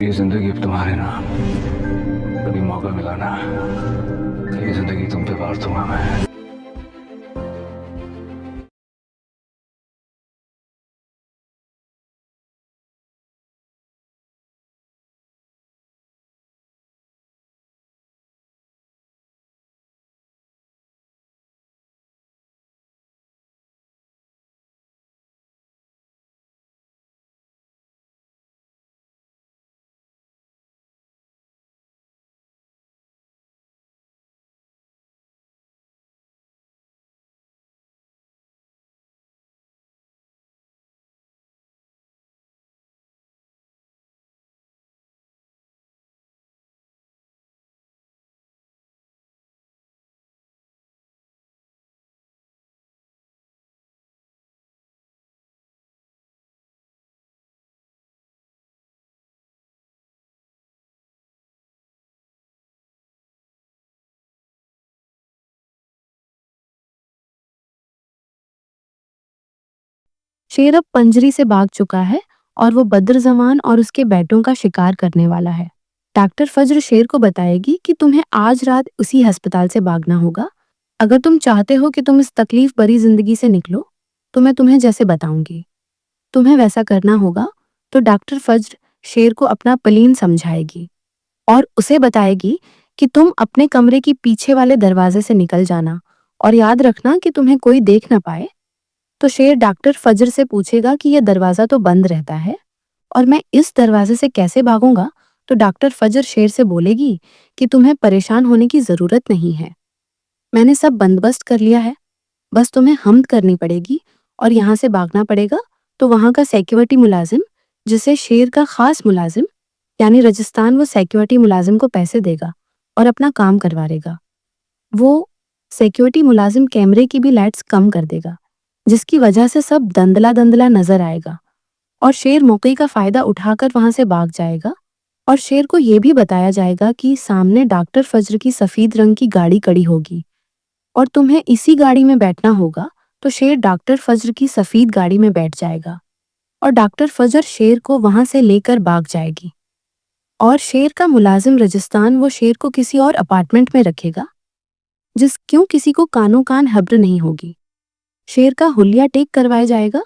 ये जिंदगी अब तुम्हारे नाम। कभी मौका मिला ना, ये जिंदगी तुम पे वार दूंगा मैं। शेर अब पंजरी से भाग चुका है और वो बद्रजमान और उसके बेटों का शिकार करने वाला है। डॉक्टर फज्र शेर को बताएगी कि तुम्हें आज रात उसी अस्पताल से भागना होगा। अगर तुम चाहते हो कि तुम इस तकलीफ भरी जिंदगी से निकलो, तो मैं तुम्हें जैसे बताऊंगी तुम्हें वैसा करना होगा। तो डॉक्टर फज्र शेर को अपना प्लान समझाएगी और उसे बताएगी कि तुम अपने कमरे की पीछे वाले दरवाजे से निकल जाना और याद रखना कि तुम्हें कोई देख ना पाए। तो शेर डॉक्टर फज्र से पूछेगा कि यह दरवाजा तो बंद रहता है और मैं इस दरवाजे से कैसे भागूंगा। तो डॉक्टर फज्र शेर से बोलेगी कि तुम्हें परेशान होने की जरूरत नहीं है, मैंने सब बंदोबस्त कर लिया है, बस तुम्हें हमद करनी पड़ेगी और यहाँ से भागना पड़ेगा। तो वहां का सिक्योरिटी मुलाजिम, जिसे शेर का खास मुलाजिम यानी राजस्थान, वो सिक्योरिटी मुलाजिम को पैसे देगा और अपना काम करवा देगा। वो सिक्योरिटी मुलाजिम कैमरे की भी लाइट्स कम कर देगा, जिसकी वजह से सब धंधला धंधला नजर आएगा और शेर मौके का फायदा उठाकर वहां से भाग जाएगा। और शेर को यह भी बताया जाएगा कि सामने डॉक्टर फज्र की सफेद रंग की गाड़ी खड़ी होगी और तुम्हें इसी गाड़ी में बैठना होगा। तो शेर डॉक्टर फज्र की सफेद गाड़ी में बैठ जाएगा और डॉक्टर फज्र शेर को वहां से लेकर भाग जाएगी। और शेर का मुलाजिम राजस्थान वो शेर को किसी और अपार्टमेंट में रखेगा, जिस क्यों किसी को कानो कान खबर नहीं होगी। शेर का हुलिया टेक करवाया जाएगा,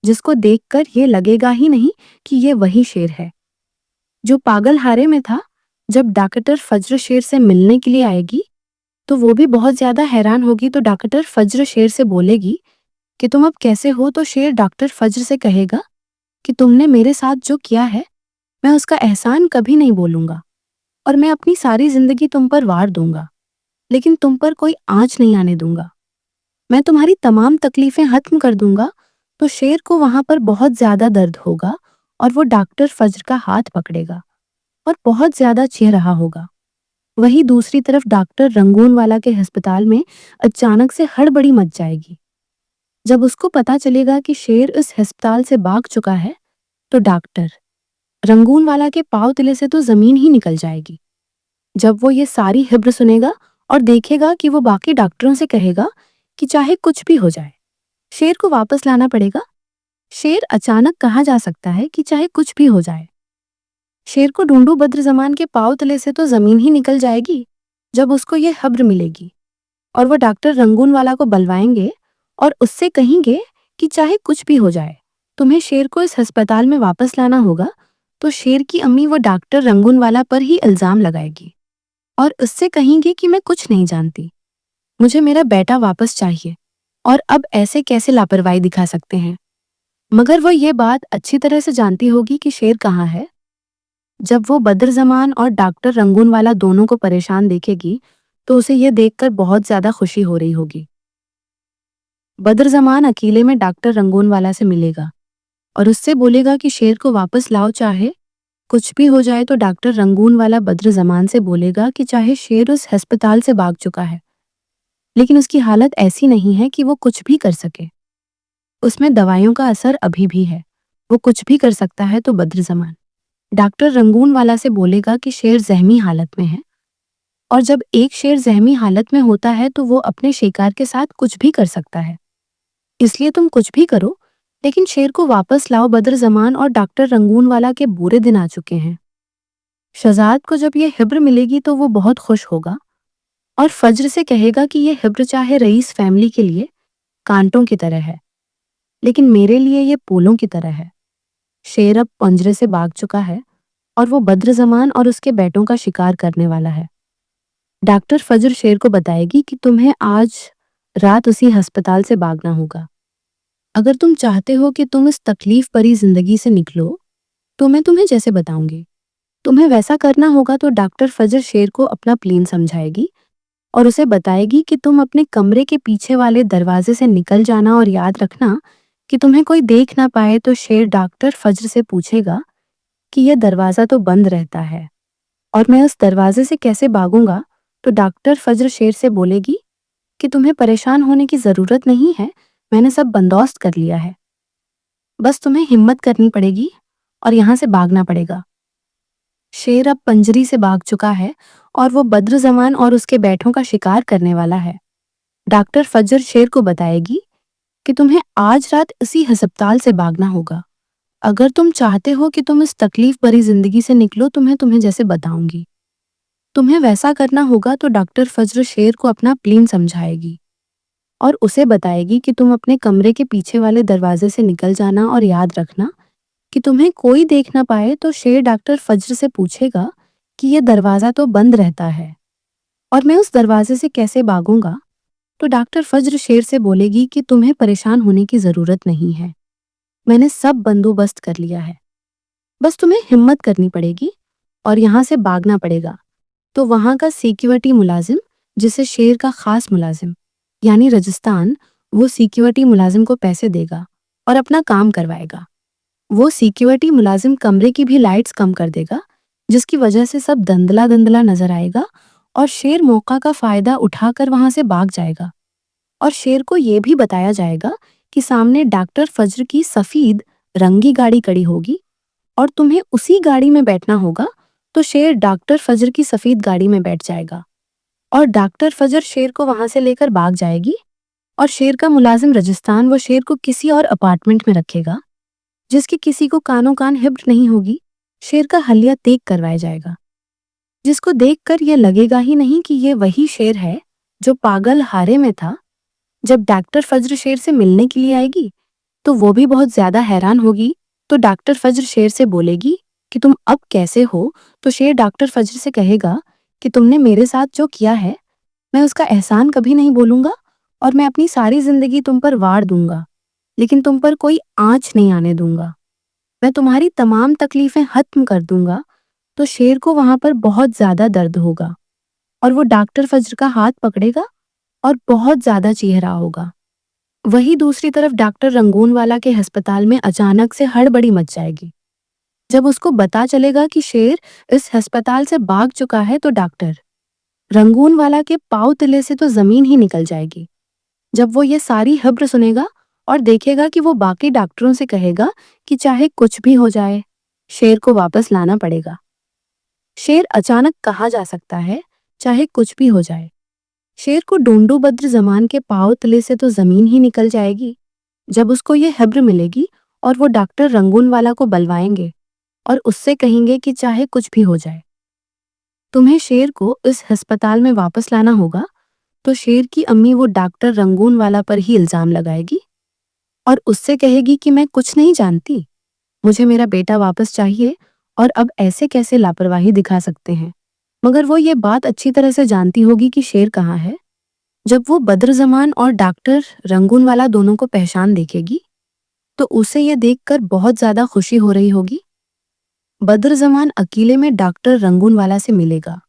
जिसको देखकर ये लगेगा ही नहीं कि ये वही शेर है जो पागल हारे में था। जब डॉक्टर फज्र शेर से मिलने के लिए आएगी तो वो भी बहुत ज्यादा हैरान होगी। तो डॉक्टर फज्र शेर से बोलेगी कि तुम अब कैसे हो। तो शेर डॉक्टर फज्र से कहेगा कि तुमने मेरे साथ जो किया है, मैं उसका एहसान कभी नहीं बोलूंगा और मैं अपनी सारी जिंदगी तुम पर वार दूंगा, लेकिन तुम पर कोई आंच नहीं आने दूंगा। मैं तुम्हारी तमाम तकलीफें खत्म कर दूंगा। तो शेर को वहां पर बहुत ज्यादा दर्द होगा और वो डॉक्टर फज्र का हाथ पकड़ेगा और बहुत ज्यादा चीख रहा होगा। वहीं दूसरी तरफ डॉक्टर रंगूनवाला के अस्पताल में अचानक से हड़बड़ी मच जाएगी। जब उसको पता चलेगा कि शेर इस अस्पताल से भाग चुका है, तो डॉक्टर रंगूनवाला के पांव तले से तो जमीन ही निकल जाएगी। जब वो ये सारी खबर सुनेगा और देखेगा कि वो बाकी डॉक्टरों से कहेगा कि चाहे कुछ भी हो जाए, शेर को वापस लाना पड़ेगा। शेर अचानक कहा जा सकता है कि चाहे कुछ भी हो जाए। शेर को ढूंढू बद्रजमान के पांव तले से तो जमीन ही निकल जाएगी जब उसको ये खबर मिलेगी। और वो डॉक्टर रंगूनवाला को बुलवाएंगे और उससे कहेंगे कि चाहे कुछ भी हो जाए, तुम्हें शेर को इस अस्पताल में वापस लाना होगा। तो शेर की अम्मी वो डॉक्टर रंगूनवाला पर ही इल्जाम लगाएगी और उससे कहेंगी कि मैं कुछ नहीं जानती, मुझे मेरा बेटा वापस चाहिए और अब ऐसे कैसे लापरवाही दिखा सकते हैं। मगर वो ये बात अच्छी तरह से जानती होगी कि शेर कहाँ है। जब वो बद्रजमान और डॉक्टर रंगूनवाला दोनों को परेशान देखेगी, तो उसे यह देखकर बहुत ज्यादा खुशी हो रही होगी। बद्रजमान अकेले में डॉक्टर रंगूनवाला से मिलेगा और उससे बोलेगा कि शेर को वापस लाओ, चाहे कुछ भी हो जाए। तो डॉक्टर रंगूनवाला बद्रजमान से बोलेगा कि चाहे शेर उस अस्पताल से भाग चुका है, लेकिन उसकी हालत ऐसी नहीं है कि वो कुछ भी कर सके। उसमें दवाइयों का असर अभी भी है, वो कुछ भी कर सकता है। तो बद्रजमान डॉक्टर रंगूनवाला से बोलेगा कि शेर जहमी हालत में है और जब एक शेर जहमी हालत में होता है तो वो अपने शिकार के साथ कुछ भी कर सकता है, इसलिए तुम कुछ भी करो, लेकिन शेर को वापस लाओ। बद्रजमान और डॉक्टर रंगूनवाला के बुरे दिन आ चुके हैं। शहजाद को जब ये हिब्र मिलेगी तो वो बहुत खुश होगा और फज्र से कहेगा कि ये हिब्र चाहे रईस फैमिली के लिए कांटों की तरह है, लेकिन मेरे लिए ये फूलों की तरह है। शेर अब पंजरे से भाग चुका है और वो बद्रज़मान और उसके बेटों का शिकार करने वाला है। डॉक्टर फज्र शेर को बताएगी कि तुम्हें आज रात उसी अस्पताल से भागना होगा। अगर तुम चाहते हो कि तुम इस तकलीफ भरी जिंदगी से निकलो, तो मैं तुम्हें जैसे बताऊंगी तुम्हें वैसा करना होगा। तो डॉक्टर फज्र शेर को अपना प्लान समझाएगी और उसे बताएगी कि तुम अपने कमरे के पीछे वाले दरवाजे से निकल जाना और याद रखना कि तुम्हें कोई देख ना पाए। तो शेर डॉक्टर फज्र से पूछेगा कि यह दरवाजा तो बंद रहता है और मैं उस दरवाजे से कैसे भागूंगा। तो डॉक्टर फज्र शेर से बोलेगी कि तुम्हें परेशान होने की जरूरत नहीं है, मैंने सब बंदोबस्त कर लिया है, बस तुम्हें हिम्मत करनी पड़ेगी और यहाँ से भागना पड़ेगा। शेर अब पंजरी से भाग चुका है और वो बद्रज़मान और उसके बेटों का शिकार करने वाला है। डॉक्टर फज्र शेर को बताएगी कि तुम्हें आज रात इसी अस्पताल से भागना होगा। अगर तुम चाहते हो कि तुम इस तकलीफ भरी जिंदगी से निकलो तो मैं तुम्हें जैसे बताऊंगी तुम्हें वैसा करना होगा। तो डॉक्टर फज्र शेर को अपना प्लान समझाएगी और उसे बताएगी कि तुम अपने कमरे के पीछे वाले दरवाजे से निकल जाना और याद रखना कि तुम्हें कोई देख ना पाए। तो शेर डॉक्टर फज्र से पूछेगा कि यह दरवाजा तो बंद रहता है और मैं उस दरवाजे से कैसे भागूंगा। तो डॉक्टर फज्र शेर से बोलेगी कि तुम्हें परेशान होने की जरूरत नहीं है, मैंने सब बंदोबस्त कर लिया है, बस तुम्हें हिम्मत करनी पड़ेगी और यहाँ से भागना पड़ेगा। तो वहां का सिक्योरिटी मुलाजिम, जिसे शेर का खास मुलाजिम यानी राजस्थान, वो सिक्योरिटी मुलाजिम को पैसे देगा और अपना काम करवाएगा। वो सिक्योरिटी मुलाजिम कमरे की भी लाइट्स कम कर देगा, जिसकी वजह से सब धंधला धंधला नजर आएगा और शेर मौका का फायदा उठाकर वहां से भाग जाएगा। और शेर को ये भी बताया जाएगा कि सामने डॉक्टर फज्र की सफेद रंगी गाड़ी खड़ी होगी और तुम्हें उसी गाड़ी में बैठना होगा। तो शेर डॉक्टर फज्र की सफेद गाड़ी में बैठ जाएगा और डॉक्टर फज्र शेर को वहां से लेकर भाग जाएगी और शेर का मुलाजिम राजस्थान वो शेर को किसी और अपार्टमेंट में रखेगा, जिसकी किसी को कानों कान हिब्र नहीं होगी। शेर का हलिया तेग करवाया जाएगा, जिसको देखकर यह लगेगा ही नहीं कि यह वही शेर है जो पागल हारे में था। जब डॉक्टर फज्र शेर से मिलने के लिए आएगी तो वो भी बहुत ज्यादा हैरान होगी। तो डॉक्टर फज्र शेर से बोलेगी कि तुम अब कैसे हो। तो शेर डॉक्टर फज्र से कहेगा कि तुमने मेरे साथ जो किया है मैं उसका एहसान कभी नहीं बोलूंगा और मैं अपनी सारी जिंदगी तुम पर वार दूंगा, लेकिन तुम पर कोई आंच नहीं आने दूंगा, मैं तुम्हारी तमाम तकलीफें खत्म कर दूंगा। तो शेर को वहां पर बहुत ज्यादा दर्द होगा और वो डॉक्टर फज्र का हाथ पकड़ेगा और बहुत ज्यादा चीहरा होगा। वही दूसरी तरफ डॉक्टर रंगूनवाला के अस्पताल में अचानक से हड़बड़ी मच जाएगी। जब उसको पता चलेगा कि शेर इस अस्पताल से भाग चुका है तो डॉक्टर रंगूनवाला के पाँव तले से तो जमीन ही निकल जाएगी। जब वो ये सारी खबर सुनेगा और देखेगा कि वो बाकी डॉक्टरों से कहेगा कि चाहे कुछ भी हो जाए शेर को वापस लाना पड़ेगा। शेर अचानक कहा जा सकता है चाहे कुछ भी हो जाए। शेर को ढूंढू बद्रज़मान के पाँव तले से तो जमीन ही निकल जाएगी। जब उसको ये खबर मिलेगी और वो डॉक्टर रंगूनवाला को बुलवाएंगे और उससे कहेंगे कि चाहे कुछ भी हो जाए तुम्हें शेर को इस अस्पताल में वापस लाना होगा। तो शेर की अम्मी वो डॉक्टर रंगूनवाला पर ही इल्जाम लगाएगी और उससे कहेगी कि मैं कुछ नहीं जानती, मुझे मेरा बेटा वापस चाहिए और अब ऐसे कैसे लापरवाही दिखा सकते हैं। मगर वो ये बात अच्छी तरह से जानती होगी कि शेर कहाँ है। जब वो बद्रज़मान और डॉक्टर रंगूनवाला दोनों को पहचान देखेगी तो उसे ये देखकर बहुत ज्यादा खुशी हो रही होगी। बद्रज़मान अकेले में डॉक्टर रंगूनवाला से मिलेगा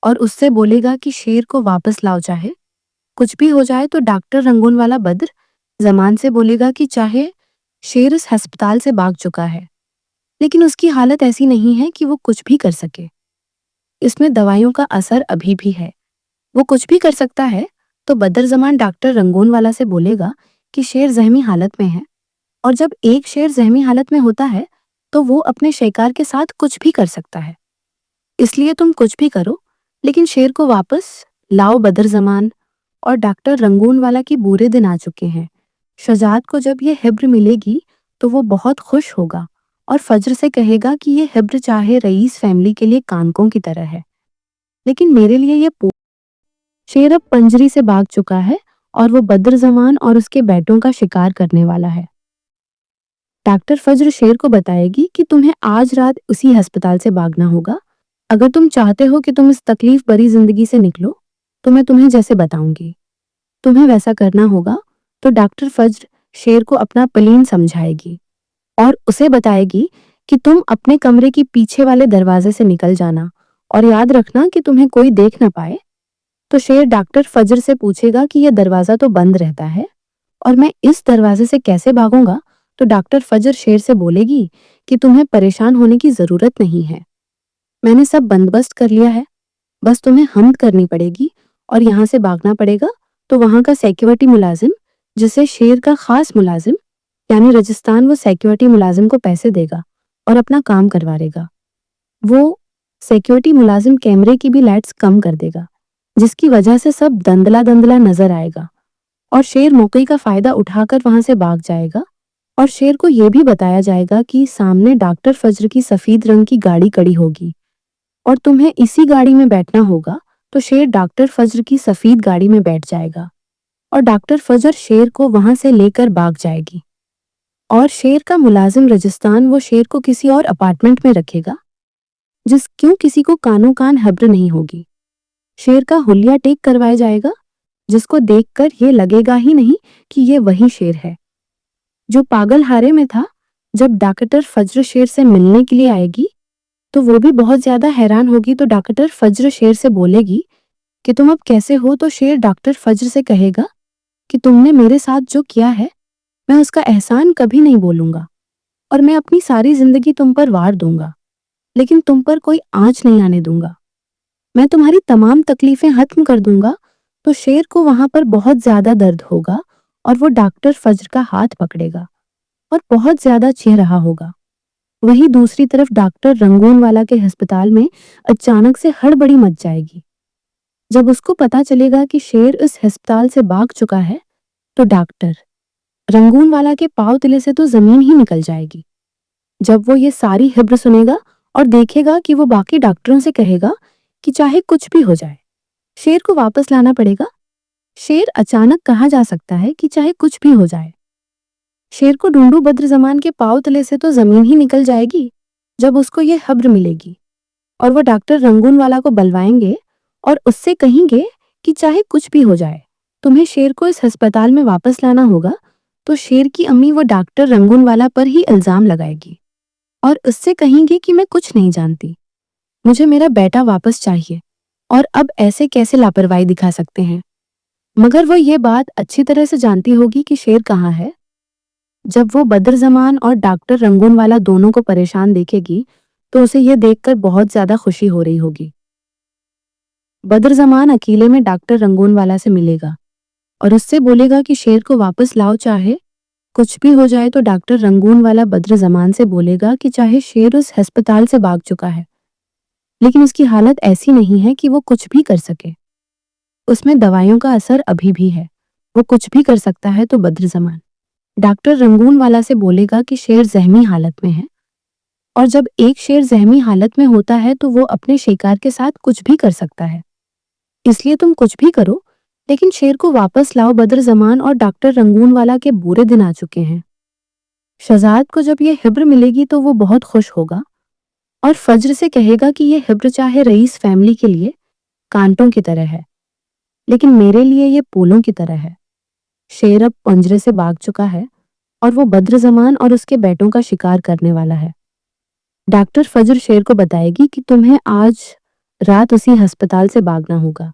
और उससे बोलेगा कि शेर को वापस लाओ, चाहे कुछ भी हो जाए। तो डॉक्टर रंगूनवाला बद्रज़मान से बोलेगा कि चाहे शेर इस अस्पताल से भाग चुका है, लेकिन उसकी हालत ऐसी नहीं है कि वो कुछ भी कर सके, इसमें दवाइयों का असर अभी भी है, वो कुछ भी कर सकता है। तो बद्रज़मान डॉक्टर रंगूनवाला से बोलेगा कि शेर जहमी हालत में है और जब एक शेर जहमी हालत में होता है तो वो अपने शिकार के साथ कुछ भी कर सकता है, इसलिए तुम कुछ भी करो लेकिन शेर को वापस लाओ। बद्रज़मान और डॉक्टर रंगूनवाला की बुरे दिन आ चुके हैं। शहजाद को जब ये खबर मिलेगी तो वो बहुत खुश होगा और फज्र से कहेगा कि ये हिब्र चाहे रईस फैमिली के लिए कानकों की तरह है, लेकिन मेरे लिए ये शेर अब पंजरी से भाग चुका है और वो बद्र ज़मान और उसके बेटों का शिकार करने वाला है। डॉक्टर फज्र शेर को बताएगी कि तुम्हें आज रात उसी अस्पताल से भागना होगा। अगर तुम चाहते हो कि तुम इस तकलीफ भरी जिंदगी से निकलो तो मैं तुम्हें जैसे बताऊंगी तुम्हें वैसा करना होगा। तो डॉक्टर फज्र शेर को अपना प्लान समझाएगी और उसे बताएगी कि तुम अपने कमरे के पीछे वाले दरवाजे से निकल जाना और याद रखना कि तुम्हें कोई देख ना पाए। तो शेर डॉक्टर फज्र से पूछेगा कि यह दरवाजा तो बंद रहता है और मैं इस दरवाजे से कैसे भागूंगा। तो डॉक्टर फज्र शेर से बोलेगी कि तुम्हें परेशान होने की जरूरत नहीं है, मैंने सब बंदोबस्त कर लिया है, बस तुम्हें हम्द करनी पड़ेगी और यहाँ से भागना पड़ेगा। तो वहां का सिक्योरिटी मुलाजिम, जिसे शेर का खास मुलाजिम यानी राजस्थान, वो सिक्योरिटी मुलाजिम को पैसे देगा और अपना काम करवा लेगा। वो सिक्योरिटी मुलाजिम कैमरे की भी लाइट्स कम कर देगा, जिसकी वजह से सब धंधला धंधला नजर आएगा और शेर मौके का फायदा उठाकर वहां से भाग जाएगा। और शेर को यह भी बताया जाएगा कि सामने डॉक्टर फज्र की सफेद रंग की गाड़ी खड़ी होगी और तुम्हें इसी गाड़ी में बैठना होगा। तो शेर डॉक्टर फज्र की सफेद गाड़ी में बैठ जाएगा और डॉक्टर फज्र शेर को वहां से लेकर भाग जाएगी। और शेर का मुलाजिम राजस्थान वो शेर को किसी और अपार्टमेंट में रखेगा, जिस क्यों किसी को कानों कान हब्र नहीं होगी। शेर का हुलिया टेक करवाया जाएगा, जिसको देखकर ये लगेगा ही नहीं कि ये वही शेर है जो पागल हारे में था। जब डॉक्टर फज्र शेर से मिलने के लिए आएगी तो वो भी बहुत ज्यादा हैरान होगी। तो डॉक्टर फज्र शेर से बोलेगी कि तुम अब कैसे हो। तो शेर डॉक्टर फज्र से कहेगा कि तुमने मेरे साथ जो किया है मैं उसका एहसान कभी नहीं बोलूंगा और मैं अपनी सारी जिंदगी तुम पर वार दूंगा, लेकिन तुम पर कोई आंच नहीं आने दूंगा, मैं तुम्हारी तमाम तकलीफें खत्म कर दूंगा। तो शेर को वहां पर बहुत ज्यादा दर्द होगा और वो डॉक्टर फज्र का हाथ पकड़ेगा और बहुत ज्यादा चीख रहा होगा। वहीं दूसरी तरफ डॉक्टर रंगूनवाला के अस्पताल में अचानक से हड़बड़ी मच जाएगी। जब उसको पता चलेगा कि शेर इस अस्पताल से भाग चुका है तो डॉक्टर रंगूनवाला के पांव तले से तो जमीन ही निकल जाएगी। जब वो ये सारी खबर सुनेगा और देखेगा कि वो बाकी डॉक्टरों से कहेगा कि चाहे कुछ भी हो जाए शेर को वापस लाना पड़ेगा। शेर अचानक कहा जा सकता है कि चाहे कुछ भी हो जाए। शेर को ढूंढू बद्र ज़मान के पांव तले से तो जमीन ही निकल जाएगी जब उसको ये खबर मिलेगी और वो डॉक्टर रंगूनवाला को बुलवाएंगे और उससे कहेंगे कि चाहे कुछ भी हो जाए तुम्हें शेर को इस अस्पताल में वापस लाना होगा। तो शेर की अम्मी वो डॉक्टर रंगूनवाला पर ही इल्जाम लगाएगी और उससे कहेंगी कि मैं कुछ नहीं जानती, मुझे मेरा बेटा वापस चाहिए और अब ऐसे कैसे लापरवाही दिखा सकते हैं। मगर वो ये बात अच्छी तरह से जानती होगी कि शेर कहाँ है। जब वो बद्र ज़मान और डॉक्टर रंगूनवाला दोनों को परेशान देखेगी तो उसे ये देखकर बहुत ज्यादा खुशी हो रही होगी। बद्र ज़मान अकेले में डॉक्टर रंगूनवाला से मिलेगा और उससे बोलेगा कि शेर को वापस लाओ, चाहे कुछ भी हो जाए। तो डॉक्टर रंगूनवाला बद्र ज़मान से बोलेगा कि चाहे शेर उस अस्पताल से भाग चुका है लेकिन उसकी हालत ऐसी नहीं है कि वो कुछ भी कर सके, उसमें दवाइयों का असर अभी भी है, वो कुछ भी कर सकता है। तो बद्र ज़मान डॉक्टर रंगूनवाला से बोलेगा कि शेर जहमी हालत में है और जब एक शेर जहमी हालत में होता है तो वो अपने शिकार के साथ कुछ भी कर सकता है, इसलिए तुम कुछ भी करो लेकिन शेर को वापस लाओ। बद्र ज़मान और डॉक्टर रंगूनवाला के बुरे दिन आ चुके हैं। शहजाद को जब ये खबर मिलेगी तो वो बहुत खुश होगा और फज्र से कहेगा कि ये खबर चाहे रईस फैमिली के लिए कांटों की तरह है लेकिन मेरे लिए ये पोलों की तरह है। शेर अब पंजरे से भाग चुका है और वो बद्र ज़मान और उसके बेटों का शिकार करने वाला है। डॉक्टर फज्र शेर को बताएगी कि तुम्हें आज रात उसी अस्पताल से भागना होगा।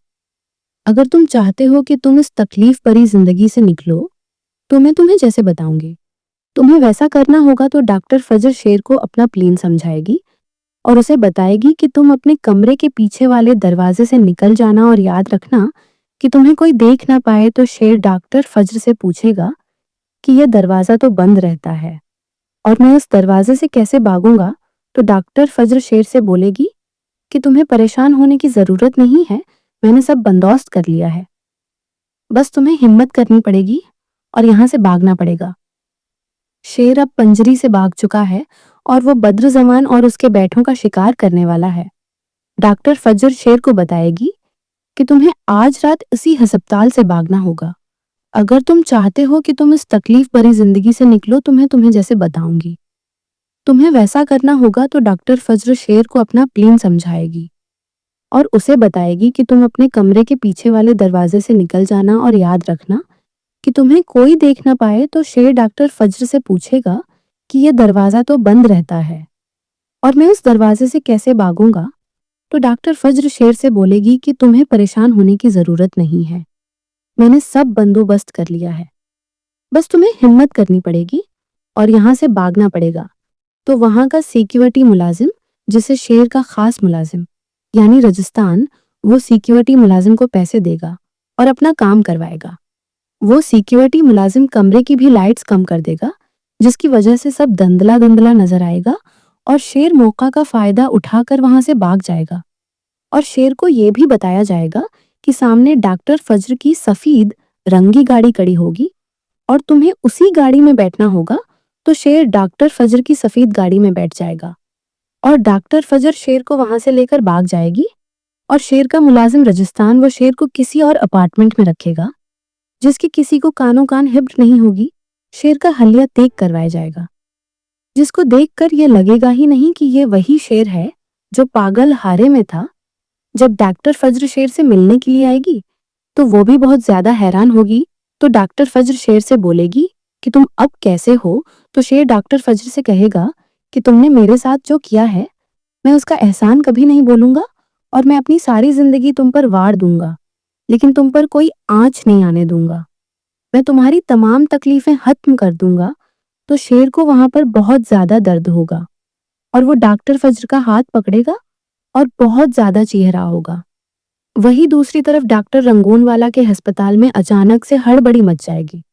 अगर तुम चाहते हो कि तुम इस तकलीफ भरी जिंदगी से निकलो तो मैं तुम्हें जैसे बताऊंगी तुम्हें वैसा करना होगा। तो डॉक्टर फज्र शेर को अपना प्लान समझाएगी और उसे बताएगी कि तुम अपने कमरे के पीछे वाले दरवाजे से निकल जाना और याद रखना कि तुम्हें कोई देख ना पाए। तो शेर डॉक्टर फज्र से पूछेगा कि यह दरवाजा तो बंद रहता है और मैं उस दरवाजे से कैसे भागूंगा। तो डॉक्टर फज्र शेर से बोलेगी कि तुम्हें परेशान होने की जरूरत नहीं है, मैंने सब बंदोबस्त कर लिया है, बस तुम्हें हिम्मत करनी पड़ेगी और यहाँ से भागना पड़ेगा। शेर अब पंजरी से भाग चुका है और वो बद्रजमान और उसके बैठों का शिकार करने वाला है। डॉक्टर फजर शेर को बताएगी कि तुम्हें आज रात इसी अस्पताल से भागना होगा। अगर तुम चाहते हो कि तुम इस तकलीफ भरी जिंदगी से निकलो तो मैं तुम्हें जैसे बताऊंगी। तुम्हें वैसा करना होगा। तो डॉक्टर फजर शेर को अपना प्लान समझाएगी और उसे बताएगी कि तुम अपने कमरे के पीछे वाले दरवाजे से निकल जाना और याद रखना कि तुम्हें कोई देख ना पाए। तो शेर डॉक्टर फजर से पूछेगा कि यह दरवाजा तो बंद रहता है और मैं उस दरवाजे से कैसे भागूंगा। तो डॉक्टर फजर शेर से बोलेगी कि तुम्हें परेशान होने की जरूरत नहीं है, मैंने सब बंदोबस्त कर लिया है, बस तुम्हें हिम्मत करनी पड़ेगी और यहाँ से भागना पड़ेगा। तो वहां का सिक्योरिटी मुलाजिम, जिसे शेर का खास मुलाजिम यानी राजस्थान, वो सिक्योरिटी मुलाजिम को पैसे देगा और अपना काम करवाएगा। वो सिक्योरिटी मुलाजिम कमरे की भी लाइट्स कम कर देगा, जिसकी वजह से सब धुंधला धुंधला नजर आएगा और शेर मौका का फायदा उठाकर वहां से भाग जाएगा। और शेर को यह भी बताया जाएगा कि सामने डॉक्टर फजर की सफेद रंगी गाड़ी खड़ी होगी और तुम्हें उसी गाड़ी में बैठना होगा। तो शेर डॉक्टर फजर की सफेद गाड़ी में बैठ जाएगा और डॉक्टर फजर शेर को वहां से लेकर भाग जाएगी। और शेर का मुलाजिम राजस्थान वो शेर को किसी और अपार्टमेंट में रखेगा, जिसकी किसी को कानों कान हिब्र नहीं होगी। शेर का हलिया तेग करवाया जाएगा, जिसको देखकर यह लगेगा ही नहीं कि यह वही शेर है जो पागल हारे में था। जब डॉक्टर फजर शेर से मिलने के लिए आएगी तो वो भी बहुत ज्यादा हैरान होगी। तो डॉक्टर फजर शेर से बोलेगी कि तुम अब कैसे हो। तो शेर डॉक्टर फजर से कहेगा कि तुमने मेरे साथ जो किया है मैं उसका एहसान कभी नहीं बोलूंगा और मैं अपनी सारी जिंदगी तुम पर वार दूंगा, लेकिन तुम पर कोई आंच नहीं आने दूंगा। मैं तुम्हारी तमाम तकलीफें खत्म कर दूंगा। तो शेर को वहां पर बहुत ज्यादा दर्द होगा और वो डॉक्टर फजर का हाथ पकड़ेगा और बहुत ज्यादा चीख रहा होगा। वहीं दूसरी तरफ डॉक्टर रंगूनवाला के अस्पताल में अचानक से हड़बड़ी मच जाएगी।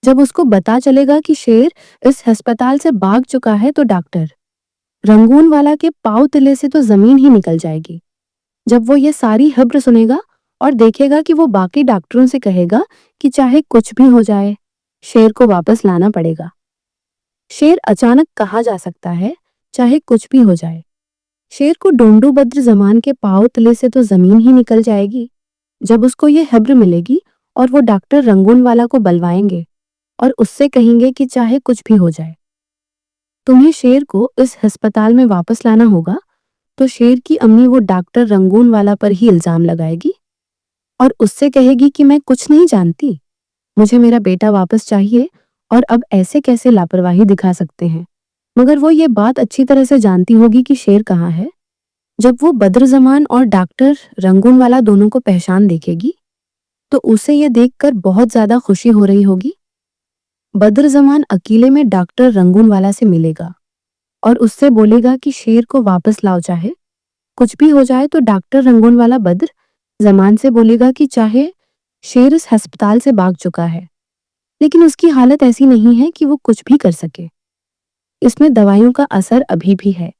जब उसको पता चलेगा कि शेर इस अस्पताल से भाग चुका है तो डॉक्टर रंगूनवाला के पांव तले से तो जमीन ही निकल जाएगी। जब वो ये सारी खबर सुनेगा और देखेगा कि वो बाकी डॉक्टरों से कहेगा कि चाहे कुछ भी हो जाए शेर को वापस लाना पड़ेगा। शेर अचानक कहा जा सकता है चाहे कुछ भी हो जाए। शेर को डोंडू बद्र जमान के पांव तले से तो जमीन ही निकल जाएगी। जब उसको ये खबर मिलेगी और वो डॉक्टर रंगूनवाला को बुलवाएंगे और उससे कहेंगे कि चाहे कुछ भी हो जाए तुम्हें शेर को इस अस्पताल में वापस लाना होगा। तो शेर की अम्मी वो डॉक्टर रंगूनवाला पर ही इल्जाम लगाएगी और उससे कहेगी कि मैं कुछ नहीं जानती, मुझे मेरा बेटा वापस चाहिए और अब ऐसे कैसे लापरवाही दिखा सकते हैं। मगर वो ये बात अच्छी तरह से जानती होगी कि शेर कहाँ है। जब वो बद्रजमान और डॉक्टर रंगूनवाला दोनों को पहचान देखेगी तो उसे ये देखकर बहुत ज्यादा खुशी हो रही होगी। बद्रजमान अकेले में डॉक्टर रंगूनवाला से मिलेगा और उससे बोलेगा कि शेर को वापस लाओ, चाहे कुछ भी हो जाए। तो डॉक्टर रंगूनवाला बद्र जमान से बोलेगा कि चाहे शेर इस अस्पताल से भाग चुका है, लेकिन उसकी हालत ऐसी नहीं है कि वो कुछ भी कर सके। इसमें दवाइयों का असर अभी भी है,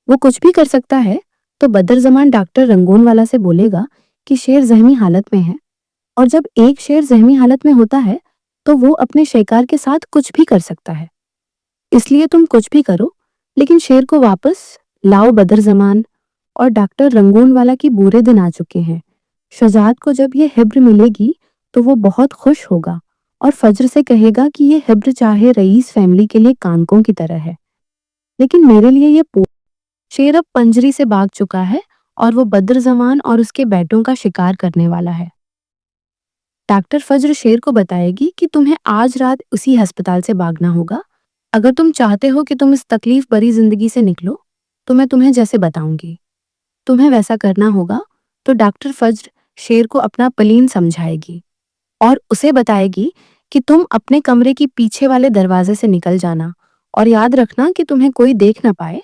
वो कुछ भी कर सकता है। तो बद्रजमान डॉक्टर रंगूनवाला से बोलेगा कि शेर जहमी हालत में है और जब एक शेर जहमी हालत में होता है तो वो अपने शिकार के साथ कुछ भी कर सकता है, इसलिए तुम कुछ भी करो लेकिन शेर को वापस लाओ। बद्रजमान और डॉक्टर रंगूनवाला की बुरे दिन आ चुके हैं। शहजाद को जब ये खबर मिलेगी तो वो बहुत खुश होगा और फजर से कहेगा कि ये खबर चाहे रईस फैमिली के लिए कानकों की तरह है, लेकिन मेरे लिए ये शेर अब पंजरी से भाग चुका है और वो बद्रजमान और उसके बेटों का शिकार करने वाला है। डॉक्टर फजर शेर को बताएगी कि तुम्हें आज रात उसी अस्पताल से भागना होगा। अगर तुम चाहते हो कि तुम इस तकलीफ भरी जिंदगी से निकलो तो मैं तुम्हें जैसे बताऊंगी। तुम्हें वैसा करना होगा। तो डॉक्टर फजर शेर को अपना प्लान समझाएगी और उसे बताएगी कि तुम अपने कमरे की पीछे वाले दरवाजे से निकल जाना और याद रखना कि तुम्हें कोई देख ना पाए।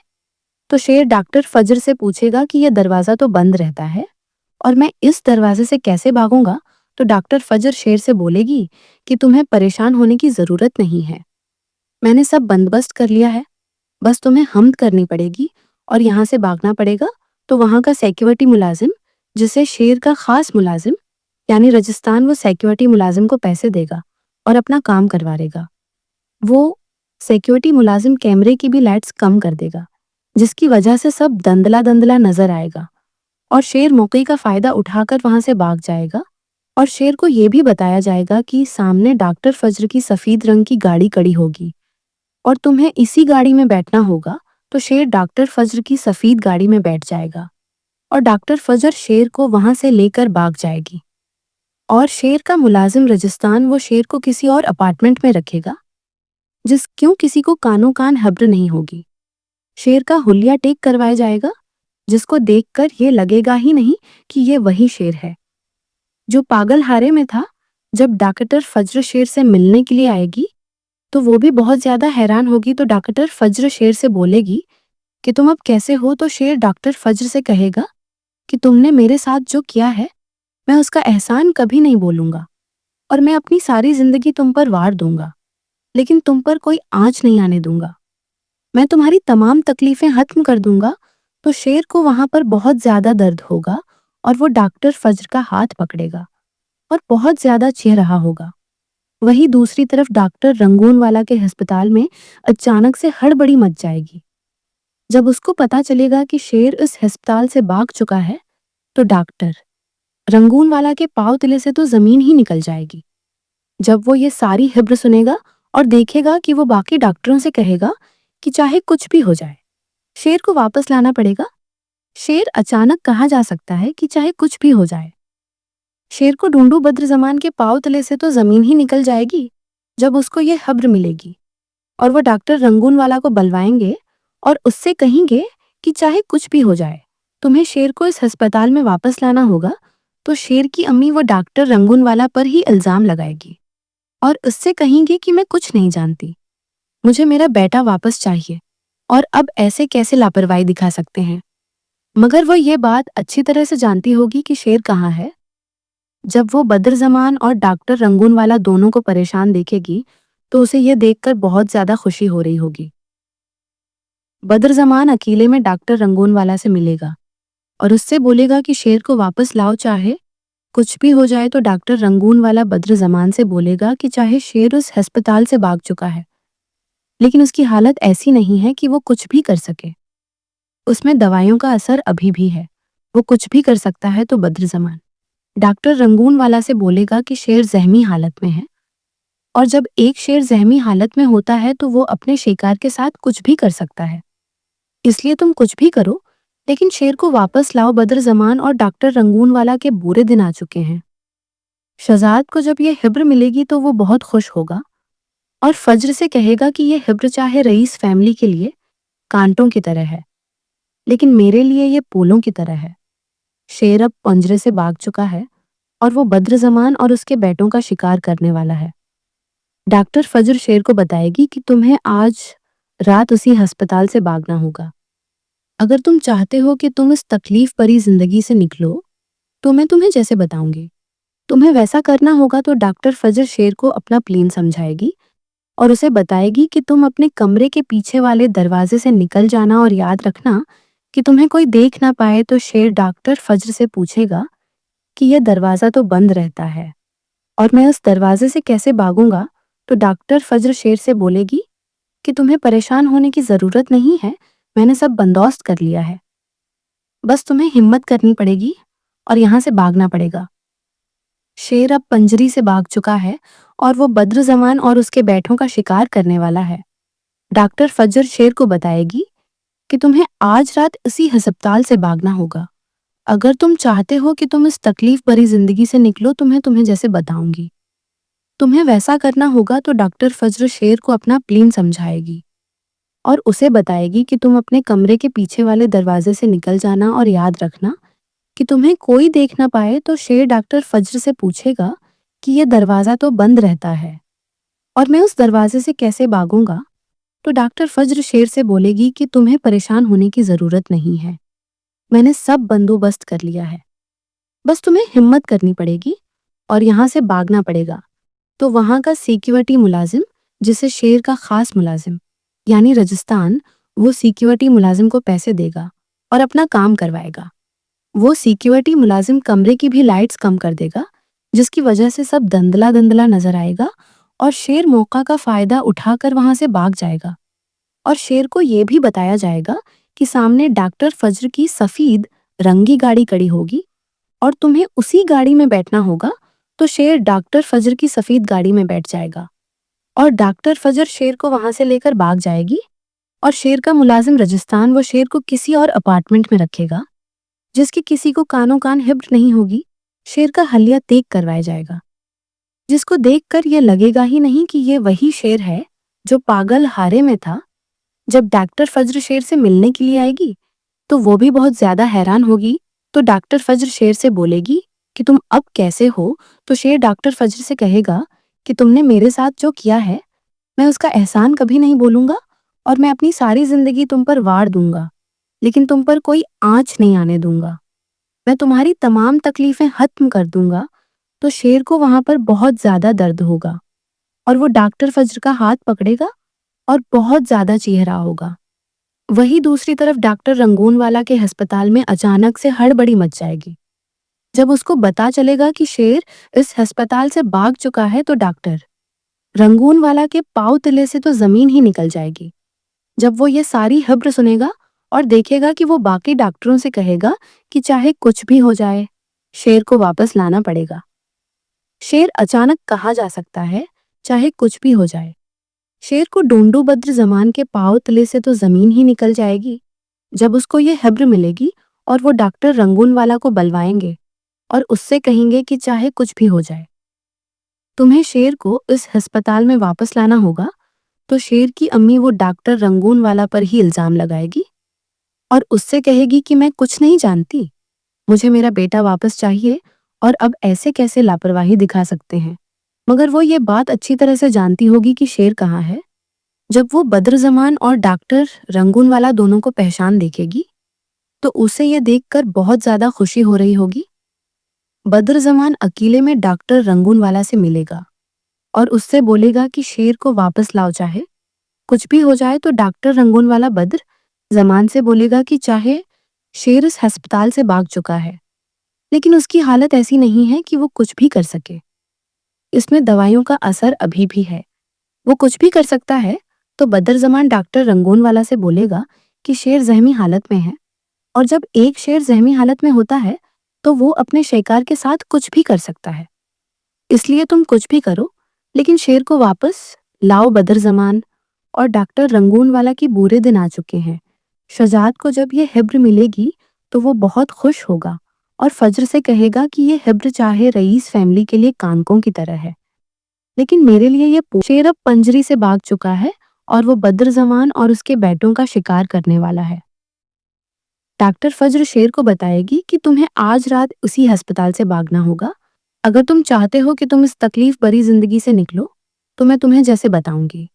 तो शेर डॉक्टर फजर से पूछेगा कि यह दरवाजा तो बंद रहता है और मैं इस दरवाजे से कैसे भागूंगा। तो डॉक्टर फजर शेर से बोलेगी कि तुम्हें परेशान होने की जरूरत नहीं है, मैंने सब बंदोबस्त कर लिया है, बस तुम्हें हमद करनी पड़ेगी और यहाँ से भागना पड़ेगा। तो वहां का सिक्योरिटी मुलाजिम, जिसे शेर का खास मुलाजिम यानी राजस्थान, वो सिक्योरिटी मुलाजिम को पैसे देगा और अपना काम करवा देगा। वो सिक्योरिटी मुलाजिम कैमरे की भी लाइट्स कम कर देगा, जिसकी वजह से सब धंधला धंधला नजर आएगा और शेर मौके का फायदा उठाकर वहां से भाग जाएगा। और शेर को यह भी बताया जाएगा कि सामने डॉक्टर फज्र की सफेद रंग की गाड़ी खड़ी होगी और तुम्हें इसी गाड़ी में बैठना होगा। तो शेर डॉक्टर फज्र की सफेद गाड़ी में बैठ जाएगा और डॉक्टर फज्र शेर को वहां से लेकर भाग जाएगी। और शेर का मुलाजिम राजस्थान वो शेर को किसी और अपार्टमेंट में रखेगा, जिस क्यों किसी को कानों कान खबर नहीं होगी। शेर का हुलिया टेक करवाया जाएगा, जिसको देखकर ये लगेगा ही नहीं कि ये वही शेर है जो पागल हारे में था। जब डॉक्टर फज्र शेर से मिलने के लिए आएगी तो वो भी बहुत ज्यादा हैरान होगी। तो डॉक्टर फज्र शेर से बोलेगी कि तुम अब कैसे हो। तो शेर डॉक्टर फज्र से कहेगा कि तुमने मेरे साथ जो किया है मैं उसका एहसान कभी नहीं बोलूंगा और मैं अपनी सारी जिंदगी तुम पर वार दूंगा, लेकिन तुम पर कोई आंच नहीं आने दूंगा। मैं तुम्हारी तमाम तकलीफें खत्म कर दूंगा। तो शेर को वहां पर बहुत ज्यादा दर्द होगा और वो डॉक्टर फज्र का हाथ पकड़ेगा और बहुत ज्यादा चीख रहा होगा। वहीं दूसरी तरफ डॉक्टर रंगूनवाला के अस्पताल में अचानक से हड़बड़ी मच जाएगी। जब उसको पता चलेगा कि शेर इस अस्पताल से भाग चुका है तो डॉक्टर रंगूनवाला के पांव तले से तो जमीन ही निकल जाएगी। जब वो ये सारी खबर सुनेगा और देखेगा कि वो बाकी डॉक्टरों से कहेगा कि चाहे कुछ भी हो जाए शेर को वापस लाना पड़ेगा। शेर अचानक कहा जा सकता है कि चाहे कुछ भी हो जाए। शेर को ढूंढू बद्रजमान के पांव तले से तो जमीन ही निकल जाएगी जब उसको ये खबर मिलेगी और वो डॉक्टर रंगूनवाला को बुलवाएंगे और उससे कहेंगे कि चाहे कुछ भी हो जाए तुम्हें शेर को इस अस्पताल में वापस लाना होगा। तो शेर की अम्मी वो डॉक्टर रंगूनवाला पर ही इल्जाम लगाएगी और उससे कहेंगे कि मैं कुछ नहीं जानती, मुझे मेरा बेटा वापस चाहिए और अब ऐसे कैसे लापरवाही दिखा सकते हैं। मगर वो ये बात अच्छी तरह से जानती होगी कि शेर कहाँ है। जब वो बद्रजमान और डॉक्टर रंगूनवाला दोनों को परेशान देखेगी तो उसे ये देखकर बहुत ज्यादा खुशी हो रही होगी। बद्रजमान अकेले में डॉक्टर रंगूनवाला से मिलेगा और उससे बोलेगा कि शेर को वापस लाओ, चाहे कुछ भी हो जाए। तो डॉक्टर रंगूनवाला बद्रजमान से बोलेगा कि चाहे शेर उस अस्पताल से भाग चुका है, लेकिन उसकी हालत ऐसी नहीं है कि वो कुछ भी कर सके। उसमें दवाइयों का असर अभी भी है, वो कुछ भी कर सकता है। तो बद्रजमान डॉक्टर रंगूनवाला से बोलेगा कि शेर जहमी हालत में है और जब एक शेर जहमी हालत में होता है तो वो अपने शिकार के साथ कुछ भी कर सकता है, इसलिए तुम कुछ भी करो लेकिन शेर को वापस लाओ। बद्रजमान और डॉक्टर रंगूनवाला के बुरे दिन आ चुके हैं। शहजाद को जब ये खबर मिलेगी तो वो बहुत खुश होगा और फज्र से कहेगा कि ये खबर चाहे रईस फैमिली के लिए कांटों की तरह है, लेकिन मेरे लिए ये फूलों की तरह है। शेर अब पंजरे से भाग चुका है और वो बद्रजमान और उसके बेटों का शिकार करने वाला है। डॉक्टर फज्र शेर को बताएगी कि तुम्हें आज रात उसी अस्पताल से भागना होगा। अगर तुम चाहते हो कि तुम इस तकलीफ भरी जिंदगी से निकलो तो मैं तुम्हें जैसे बताऊंगी तुम्हें वैसा करना होगा। तो डॉक्टर फज्र शेर को अपना प्लान समझाएगी और उसे बताएगी कि तुम अपने कमरे के पीछे वाले दरवाजे से निकल जाना और याद रखना कि तुम्हें कोई देख ना पाए। तो शेर डॉक्टर फज्र से पूछेगा कि यह दरवाजा तो बंद रहता है और मैं उस दरवाजे से कैसे भागूंगा। तो डॉक्टर फज्र शेर से बोलेगी कि तुम्हें परेशान होने की जरूरत नहीं है, मैंने सब बंदोबस्त कर लिया है, बस तुम्हें हिम्मत करनी पड़ेगी और यहाँ से भागना पड़ेगा। शेर अब पंजरी से भाग चुका है और वो बद्रजमान और उसके बेटों का शिकार करने वाला है। डॉक्टर फज्र शेर को बताएगी कि तुम्हें आज रात इसी अस्पताल से भागना होगा। अगर तुम चाहते हो कि तुम इस तकलीफ भरी जिंदगी से निकलो तो मैं तुम्हें जैसे बताऊंगी तुम्हें वैसा करना होगा। तो डॉक्टर फज्र शेर को अपना प्लान समझाएगी और उसे बताएगी कि तुम अपने कमरे के पीछे वाले दरवाजे से निकल जाना और याद रखना कि तुम्हें कोई देख ना पाए। तो शेर डॉक्टर फज्र से पूछेगा कि यह दरवाजा तो बंद रहता है और मैं उस दरवाजे से कैसे भागूंगा। तो डॉक्टर फज्र शेर से बोलेगी कि तुम्हें परेशान होने की जरूरत नहीं है, मैंने सब बंदोबस्त कर लिया है, बस तुम्हें हिम्मत करनी पड़ेगी और यहाँ से भागना पड़ेगा। तो वहां का सिक्योरिटी मुलाजिम, जिसे शेर का खास मुलाजिम यानी राजस्थान, वो सिक्योरिटी मुलाजिम को पैसे देगा और अपना काम करवाएगा। वो सिक्योरिटी मुलाजिम कमरे की भी लाइट्स कम कर देगा, जिसकी वजह से सब धंधला धंधला नजर आएगा اور شیر موقع کا فائدہ اٹھا کر وہاں سے بھاگ جائے گا، اور شیر کو یہ بھی بتایا جائے گا کہ سامنے ڈاکٹر فجر کی سفید رنگی گاڑی کڑی ہوگی اور تمہیں اسی گاڑی میں بیٹھنا ہوگا۔ تو شیر ڈاکٹر فجر کی سفید گاڑی میں بیٹھ جائے گا اور ڈاکٹر فجر شیر کو وہاں سے لے کر بھاگ جائے گی، اور شیر کا ملازم رجستان وہ شیر کو کسی اور اپارٹمنٹ میں رکھے گا جس کی کسی کو کانوں کان حبر نہیں ہوگی۔ شیر کا حلیہ دیکھ کروایا جائے گا، جس کو دیکھ کر یہ لگے گا ہی نہیں کہ یہ وہی شیر ہے جو پاگل ہارے میں تھا۔ جب ڈاکٹر فجر شیر سے ملنے کے لیے آئے گی تو وہ بھی بہت زیادہ حیران ہوگی۔ تو ڈاکٹر فجر شیر سے بولے گی کہ تم اب کیسے ہو؟ تو شیر ڈاکٹر فجر سے کہے گا کہ تم نے میرے ساتھ جو کیا ہے میں اس کا احسان کبھی نہیں بولوں گا، اور میں اپنی ساری زندگی تم پر وار دوں گا، لیکن تم پر کوئی آنچ نہیں آنے دوں گا، میں تمہاری تمام تکلیفیں ختم کر دوں گا۔ تو شیر کو وہاں پر بہت زیادہ درد ہوگا اور وہ ڈاکٹر فجر کا ہاتھ پکڑے گا اور بہت زیادہ چیخ رہا ہوگا۔ وہی دوسری طرف ڈاکٹر رنگون والا کے ہسپتال میں اچانک سے ہڑبڑی مچ جائے گی۔ جب اس کو پتا چلے گا کہ شیر اس ہسپتال سے بھاگ چکا ہے تو ڈاکٹر رنگون والا کے پاؤں تلے سے تو زمین ہی نکل جائے گی۔ جب وہ یہ ساری خبر سنے گا اور دیکھے گا کہ وہ باقی ڈاکٹروں سے کہے گا کہ چاہے کچھ بھی ہو جائے شیر کو واپس لانا پڑے گا۔ شیر اچانک کہا جا سکتا ہے چاہے کچھ بھی ہو جائے۔ شیر کو ڈونڈو بدر زمان کے پاؤں تلے سے تو زمین ہی نکل جائے گی جب اس کو یہ خبر ملے گی، اور وہ ڈاکٹر رنگون والا کو بلوائیں گے اور اس سے کہیں گے کہ چاہے کچھ بھی ہو جائے تمہیں شیر کو اس ہسپتال میں واپس لانا ہوگا۔ تو شیر کی امی وہ ڈاکٹر رنگون والا پر ہی الزام لگائے گی اور اس سے کہے گی کہ میں کچھ نہیں جانتی، مجھے میرا بیٹا واپس چاہیے، اور اب ایسے کیسے لاپرواہی دکھا سکتے ہیں۔ مگر وہ یہ بات اچھی طرح سے جانتی ہوگی کہ شیر کہاں ہے۔ جب وہ بدر زمان اور ڈاکٹر رنگون والا دونوں کو پہچان دیکھے گی تو اسے یہ دیکھ کر بہت زیادہ خوشی ہو رہی ہوگی۔ بدر زمان اکیلے میں ڈاکٹر رنگون والا سے ملے گا اور اس سے بولے گا کہ شیر کو واپس لاؤ، چاہے کچھ بھی ہو جائے۔ تو ڈاکٹر رنگون والا بدر زمان سے بولے گا کہ چاہے شیر اس ہسپتال سے بھاگ چکا ہے لیکن اس کی حالت ایسی نہیں ہے کہ وہ کچھ بھی کر سکے، اس میں دوائیوں کا اثر ابھی بھی ہے، وہ کچھ بھی کر سکتا ہے۔ تو بدر زمان ڈاکٹر رنگون والا سے بولے گا کہ شیر زخمی حالت میں ہے، اور جب ایک شیر زخمی حالت میں ہوتا ہے تو وہ اپنے شکار کے ساتھ کچھ بھی کر سکتا ہے، اس لیے تم کچھ بھی کرو لیکن شیر کو واپس لاؤ۔ بدر زمان اور ڈاکٹر رنگون والا کی برے دن آ چکے ہیں۔ شجاعت کو جب یہ خبر ملے گی تو وہ بہت خوش ہوگا اور فجر سے کہے گا کہ یہ خبر چاہے رئیس فیملی کے لیے کانکوں کی طرح ہے لیکن میرے لیے یہ شیر اب پنجری سے بھاگ چکا ہے اور وہ بدر زمان اور اس کے بیٹوں کا شکار کرنے والا ہے۔ ڈاکٹر فجر شیر کو بتائے گی کہ تمہیں آج رات اسی ہسپتال سے بھاگنا ہوگا۔ اگر تم چاہتے ہو کہ تم اس تکلیف بری زندگی سے نکلو تو میں تمہیں جیسے بتاؤں گی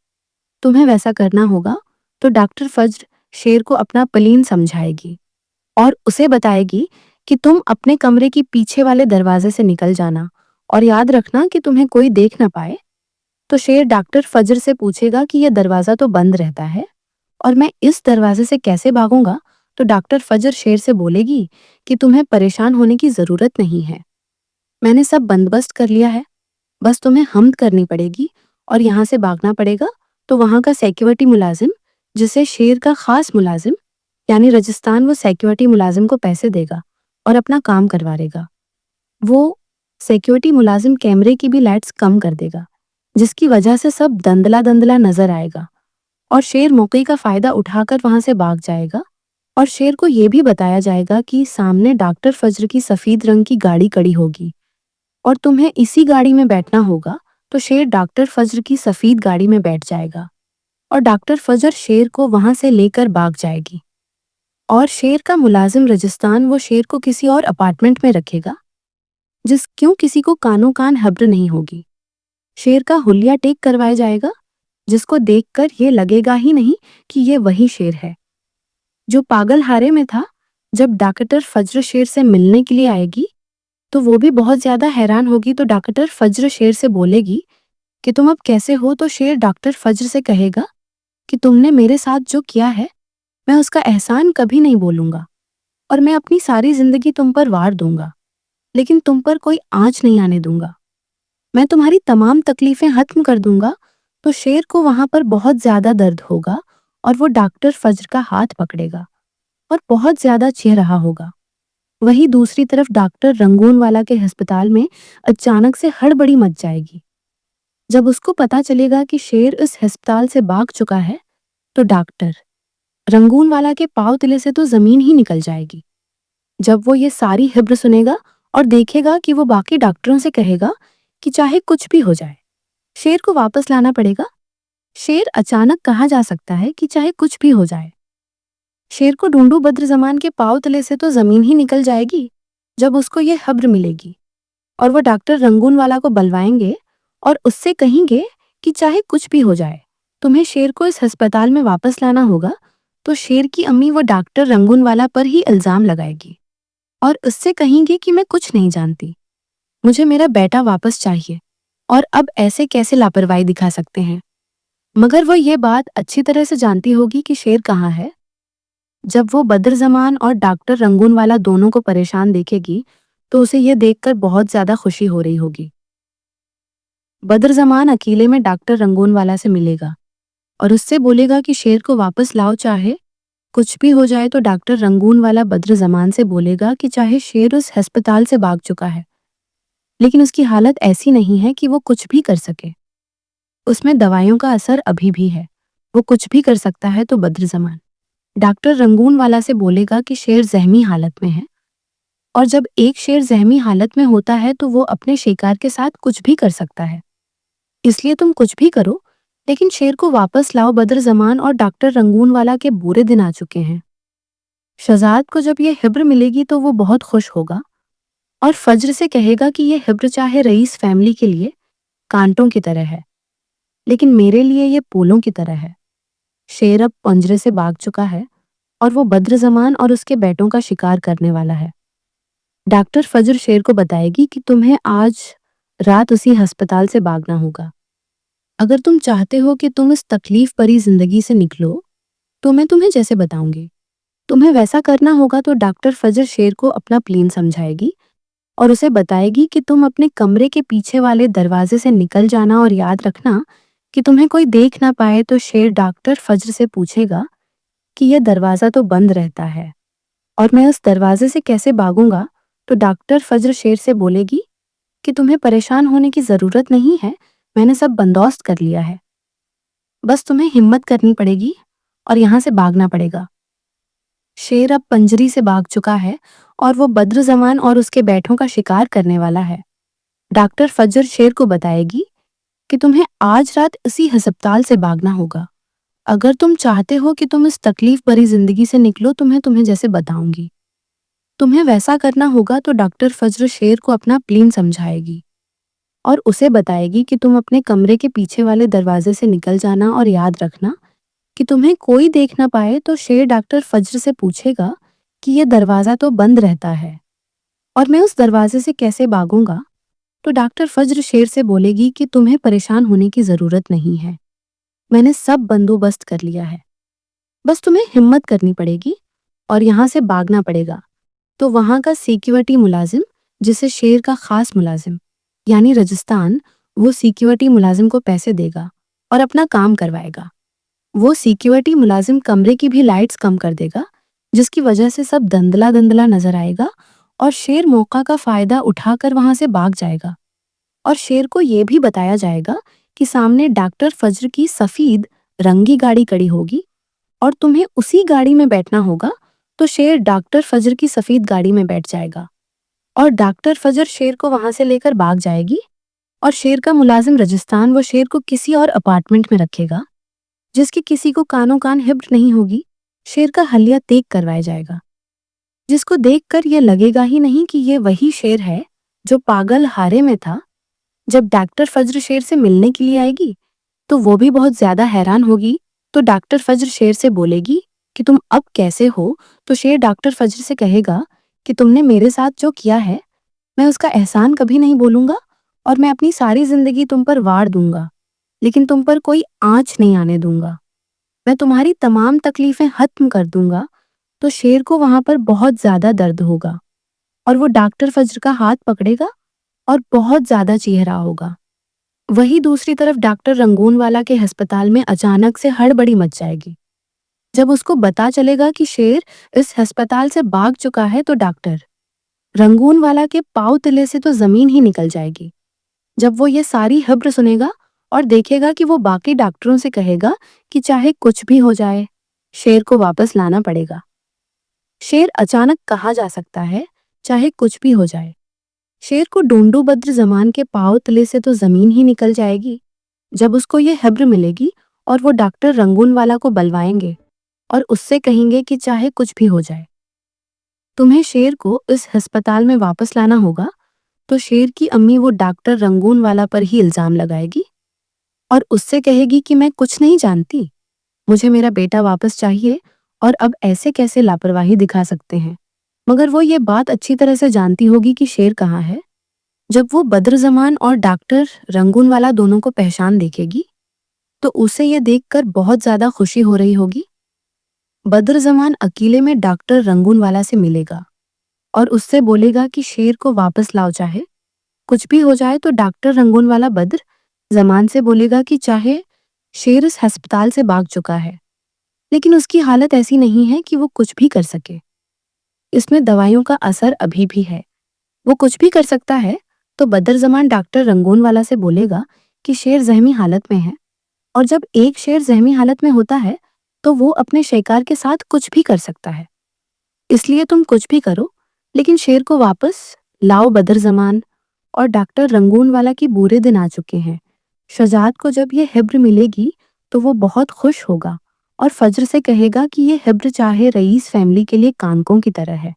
تمہیں ویسا کرنا ہوگا۔ تو ڈاکٹر فجر شیر کو اپنا پلین سمجھائے گی اور اسے بتائے گی کہ تم اپنے کمرے کی پیچھے والے دروازے سے نکل جانا اور یاد رکھنا کہ تمہیں کوئی دیکھ نہ پائے۔ تو شیر ڈاکٹر فجر سے پوچھے گا کہ یہ دروازہ تو بند رہتا ہے اور میں اس دروازے سے کیسے بھاگوں گا؟ تو ڈاکٹر فجر شیر سے بولے گی کہ تمہیں پریشان ہونے کی ضرورت نہیں ہے، میں نے سب بندوبست کر لیا ہے، بس تمہیں حمد کرنی پڑے گی اور یہاں سے بھاگنا پڑے گا۔ تو وہاں کا سیکیورٹی ملازم جسے شیر کا خاص ملازم یعنی رجستان، وہ سیکیورٹی ملازم کو پیسے دے گا اور اپنا کام کروارے گا۔ وہ سیکیورٹی ملازم کیمرے کی بھی لائٹس کم کر دے گا جس کی وجہ سے سب دندلا دندلا نظر آئے گا، اور شیر موقع کا فائدہ اٹھا کر وہاں سے بھاگ جائے گا۔ اور شیر کو یہ بھی بتایا جائے گا کہ سامنے ڈاکٹر فجر کی سفید رنگ کی گاڑی کڑی ہوگی اور تمہیں اسی گاڑی میں بیٹھنا ہوگا۔ تو شیر ڈاکٹر فجر کی سفید گاڑی میں بیٹھ جائے گا اور ڈاکٹر فجر شیر کو وہاں سے لے کر بھاگ جائے گی، اور شیر کا ملازم رجستان وہ شیر کو کسی اور اپارٹمنٹ میں رکھے گا جس کیوں کسی کو کانوں کان خبر نہیں ہوگی۔ شیر کا حلیہ ٹیک کروائے جائے گا جس کو دیکھ کر یہ لگے گا ہی نہیں کہ یہ وہی شیر ہے جو پاگل ہارے میں تھا۔ جب ڈاکٹر فجر شیر سے ملنے کے لیے آئے گی تو وہ بھی بہت زیادہ حیران ہوگی۔ تو ڈاکٹر فجر شیر سے بولے گی کہ تم اب کیسے ہو؟ تو شیر ڈاکٹر فجر سے کہے گا کہ تم نے میرے ساتھ جو کیا ہے میں اس کا احسان کبھی نہیں بولوں گا، اور میں اپنی ساری زندگی تم پر وار دوں گا لیکن تم پر کوئی آنچ نہیں آنے دوں گا۔ मैं तुम्हारी तमाम तकलीफें खत्म कर दूंगा। तो शेर को वहां पर बहुत ज्यादा दर्द होगा और वो डॉक्टर फज्र का हाथ पकड़ेगा और बहुत ज्यादा चीख रहा होगा। वहीं दूसरी तरफ डॉक्टर रंगून वाला के अस्पताल में अचानक से हड़बड़ी मच जाएगी। जब उसको पता चलेगा कि शेर इस अस्पताल से भाग चुका है, तो डॉक्टर रंगून वाला के पांव तले से तो जमीन ही निकल जाएगी। जब वो ये सारी खबर सुनेगा और देखेगा कि वो बाकी डॉक्टरों से कहेगा कि चाहे कुछ भी हो जाए, शेर को वापस लाना पड़ेगा। शेर अचानक कहा जा सकता है कि चाहे कुछ भी हो जाए। शेर को ढूंढू बद्रजमान के पांव तले से तो जमीन ही निकल जाएगी जब उसको ये खबर मिलेगी, और वो डॉक्टर रंगून वाला को बुलवाएंगे और उससे कहेंगे कि चाहे कुछ भी हो जाए, तुम्हें शेर को इस अस्पताल में वापस लाना होगा। तो शेर की अम्मी वो डॉक्टर रंगून वाला पर ही इल्जाम लगाएगी और उससे कहेंगे कि मैं कुछ नहीं जानती, मुझे मेरा बेटा वापस चाहिए, और अब ऐसे कैसे लापरवाही दिखा सकते हैं। मगर वो ये बात अच्छी तरह से जानती होगी कि शेर कहाँ है। जब वो बद्रजमान और डॉक्टर रंगून वाला दोनों को परेशान देखेगी, तो उसे ये देखकर बहुत ज्यादा खुशी हो रही होगी। बद्रजमान अकेले में डॉक्टर रंगून वाला से मिलेगा और उससे बोलेगा कि शेर को वापस लाओ, चाहे कुछ भी हो जाए। तो डॉक्टर रंगून वाला बद्रजमान से बोलेगा कि चाहे शेर उस अस्पताल से भाग चुका है, लेकिन उसकी हालत ऐसी नहीं है कि वो कुछ भी कर सके। उसमें दवाइयों का असर अभी भी है, वो कुछ भी कर सकता है। तो बद्रजमान डॉक्टर रंगून वाला से बोलेगा कि शेर जहमी हालत में है, और जब एक शेर जहमी हालत में होता है तो वो अपने शिकार के साथ कुछ भी कर सकता है। इसलिए तुम कुछ भी करो, लेकिन शेर को वापस लाओ। बद्रजमान और डॉक्टर रंगून वाला के बुरे दिन आ चुके हैं। शहजाद को जब ये खबर मिलेगी तो वो बहुत खुश होगा और फज्र से कहेगा कि ये खबर चाहे रईस फैमिली के लिए कांटों की तरह है, लेकिन मेरे लिए ये फूलों की तरह है। शेर अब पंजरे से भाग चुका है और वो बद्रजमान और उसके बेटों का शिकार करने वाला है। डॉक्टर फज्र शेर को बताएगी कि तुम्हें आज रात उसी अस्पताल से भागना होगा। अगर तुम चाहते हो कि तुम इस तकलीफ भरी जिंदगी से निकलो, तो मैं तुम्हें जैसे बताऊंगी तुम्हें वैसा करना होगा। तो डॉक्टर फज्र शेर को अपना प्लान समझाएगी और उसे बताएगी कि तुम अपने कमरे के पीछे वाले दरवाजे से निकल जाना, और याद रखना कि तुम्हें कोई देख ना पाए। तो शेर डॉक्टर फज्र से पूछेगा कि यह दरवाजा तो बंद रहता है और मैं उस दरवाजे से कैसे भागूंगा। तो डॉक्टर फज्र शेर से बोलेगी कि तुम्हें परेशान होने की जरूरत नहीं है, मैंने सब बंदोबस्त कर लिया है, बस तुम्हें हिम्मत करनी पड़ेगी और यहाँ से भागना पड़ेगा। शेर अब पंजरी से भाग चुका है और वो बद्रजमान और उसके बेटों का शिकार करने वाला है। डॉक्टर फज्र शेर को बताएगी कि तुम्हें आज रात इसी अस्पताल से भागना होगा। अगर तुम चाहते हो कि तुम इस तकलीफ भरी जिंदगी से निकलो, तो मैं तुम्हें जैसे बताऊंगी तुम्हें वैसा करना होगा। तो डॉक्टर फज्र शेर को अपना प्लान समझाएगी और उसे बताएगी कि तुम अपने कमरे के पीछे वाले दरवाजे से निकल जाना, और याद रखना कि तुम्हें कोई देख ना पाए। तो शेर डॉक्टर फज्र से पूछेगा कि यह दरवाजा तो बंद रहता है और मैं उस दरवाजे से कैसे भागूंगा। तो डॉक्टर फज्र शेर से बोलेगी कि तुम्हें परेशान होने की जरूरत नहीं है, मैंने सब बंदोबस्त कर लिया है, बस तुम्हें हिम्मत करनी पड़ेगी और यहाँ से भागना पड़ेगा। तो वहां का सिक्योरिटी मुलाजिम, जिसे शेर का खास मुलाजिम यानी राजस्थान, वो सिक्योरिटी मुलाजिम को पैसे देगा और अपना काम करवाएगा। वो सिक्योरिटी मुलाजिम कमरे की भी लाइट्स कम कर देगा, जिसकी वजह से सब धंधला धंधला नजर आएगा और शेर मौका का फायदा उठाकर वहां से भाग जाएगा। और शेर को यह भी बताया जाएगा कि सामने डॉक्टर फज्र की सफेद रंगी गाड़ी खड़ी होगी और तुम्हें उसी गाड़ी में बैठना होगा। तो शेर डॉक्टर फज्र की सफेद गाड़ी में बैठ जाएगा और डॉक्टर फज्र शेर को वहां से लेकर भाग जाएगी, और शेर का मुलाजिम राजस्थान वो शेर को किसी और अपार्टमेंट में रखेगा जिसकी किसी को कानों कान हिब्र नहीं होगी। शेर का हलिया तेग करवाया जाएगा, जिसको देखकर यह लगेगा ही नहीं कि यह वही शेर है जो पागल हारे में था। जब डॉक्टर फज्र शेर से मिलने के लिए आएगी तो वो भी बहुत ज्यादा हैरान होगी। तो डॉक्टर फज्र शेर से बोलेगी कि तुम अब कैसे हो। तो शेर डॉक्टर फज्र से कहेगा कि तुमने मेरे साथ जो किया है, मैं उसका एहसान कभी नहीं बोलूंगा और मैं अपनी सारी जिंदगी तुम पर वार दूंगा, लेकिन तुम पर कोई आंच नहीं आने दूंगा। मैं तुम्हारी तमाम तकलीफें खत्म कर दूंगा। तो शेर को वहां पर बहुत ज्यादा दर्द होगा और वो डॉक्टर फज्र का हाथ पकड़ेगा और बहुत ज्यादा चीख रहा होगा। वही दूसरी तरफ डॉक्टर रंगूनवाला के अस्पताल में अचानक से हड़बड़ी मच जाएगी। जब उसको पता चलेगा कि शेर इस अस्पताल से भाग चुका है तो डॉक्टर रंगूनवाला के पाँव तले से तो जमीन ही निकल जाएगी। जब वो ये सारी खबर सुनेगा और देखेगा कि वो बाकी डॉक्टरों से कहेगा कि चाहे कुछ भी हो जाए, शेर को वापस लाना पड़ेगा। शेर अचानक कहाँ जा सकता है, चाहे कुछ भी हो जाए। शेर को ढूंढू बद्र जमान के पाँव तले से तो जमीन ही निकल जाएगी। जब उसको ये खबर मिलेगी और वो डॉक्टर रंगूनवाला को बुलवाएंगे और उससे कहेंगे कि चाहे कुछ भी हो जाए, तुम्हें शेर को इस अस्पताल में वापस लाना होगा, तो शेर की अम्मी वो डॉक्टर रंगूनवाला पर ही इल्जाम लगाएगी और उससे कहेगी कि मैं कुछ नहीं जानती, मुझे मेरा बेटा वापस चाहिए और अब ऐसे कैसे लापरवाही दिखा सकते हैं। मगर वो ये बात अच्छी तरह से जानती होगी कि शेर कहाँ है। जब वो बद्रजमान और डॉक्टर रंगूनवाला दोनों को पहचान देखेगी तो उसे ये देखकर बहुत ज्यादा खुशी हो रही होगी। बद्रजमान अकेले में डॉक्टर रंगूनवाला से मिलेगा और उससे बोलेगा कि शेर को वापस लाओ, चाहे कुछ भी हो जाए। तो डॉक्टर रंगूनवाला बद्र जमान से बोलेगा कि चाहे शेर इस अस्पताल से भाग चुका है, लेकिन उसकी हालत ऐसी नहीं है कि वो कुछ भी कर सके। इसमें दवाइयों का असर अभी भी है, वो कुछ भी कर सकता है। तो बद्रजमान डॉक्टर रंगूनवाला से बोलेगा कि शेर जहमी हालत में है, और जब एक शेर जहमी हालत में होता है तो वो अपने शिकार के साथ कुछ भी कर सकता है। इसलिए तुम कुछ भी करो, लेकिन शेर को वापस लाओ। बद्रजमान और डॉक्टर रंगूनवाला की बुरे दिन आ चुके हैं। शजाद को जब ये खबर मिलेगी तो वो बहुत खुश होगा और फज्र से कहेगा कि ये खबर चाहे रईस फैमिली के लिए कानकों की तरह है।